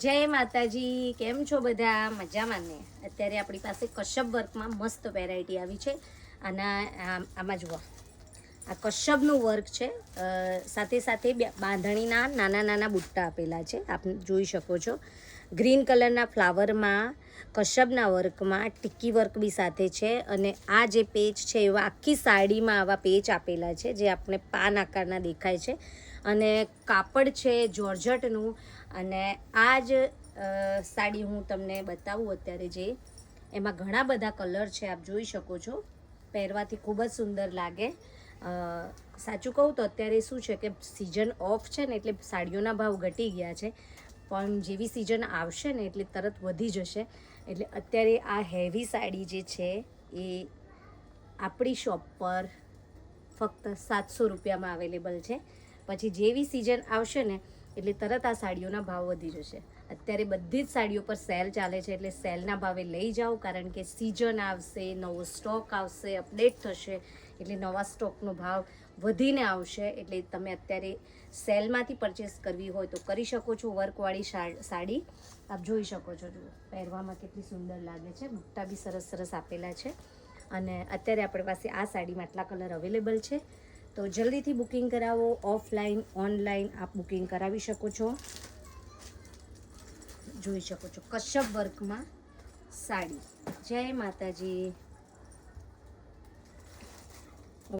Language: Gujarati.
જય માતાજી, કેમ છો બધા? મજામાં ને? અત્યારે આપણી પાસે કશ્યપ વર્કમાં મસ્ત વેરાયટી આવી છે. આમાં જુઓ, આ કશ્યપનું વર્ક છે. સાથે સાથે બાંધણીના નાના નાના બુટ્ટા આપેલા છે, આપ જોઈ શકો છો. ગ્રીન કલરના ફ્લાવરમાં કશ્યપના વર્કમાં ટિક્કી વર્ક બી સાથે છે. અને આ જે પેચ છે એવા આખી સાડીમાં આવા પેચ આપેલા છે, જે આપણે પાન આકારના દેખાય છે. અને કાપડ છે જોર્જટનું. અને આ જ સાડી હું તમને બતાવું અત્યારે, જે એમાં ઘણા બધા કલર છે, આપ જોઈ શકો છો. પહેરવાથી ખૂબ જ સુંદર લાગે. સાચું કહું તો અત્યારે શું છે કે સિઝન ઓફ છે ને, એટલે સાડીઓના ભાવ ઘટી ગયા છે. પણ જેવી સિઝન આવશે ને એટલે તરત વધી જશે. એટલે અત્યારે આ હેવી સાડી જે છે એ આપણી શોપ પર ફક્ત 700 રૂપિયામાં અવેલેબલ છે. પછી જેવી સિઝન આવશે ને એટલે તરત આ સાડીઓના ભાવ વધી જશે. અત્યારે બધી જ સાડીઓ પર સેલ ચાલે છે, એટલે સેલના ભાવે લઈ જાઓ. કારણ કે સિઝન આવશે, નવો સ્ટોક આવશે, અપડેટ થશે, એટલે નવા સ્ટોકનો ભાવ વધીને આવશે. એટલે તમે અત્યારે સેલમાંથી પરચેસ કરવી હોય તો કરી શકો છો. વર્કવાળી સાડી આપ જોઈ શકો છો. જુઓ, પહેરવામાં કેટલી સુંદર લાગે છે. બુટ્ટા બી સરસ સરસ આપેલા છે. અને અત્યારે આપણી પાસે આ સાડીમાં આટલા કલર અવેલેબલ છે. તો જલ્દીથી બુકિંગ કરાવો. ઓફલાઈન ઓનલાઈન આપ બુકિંગ કરાવી શકો છો. જોઈ શકો છો કશ્યપ વર્કમાં સાડી. જય માતાજી.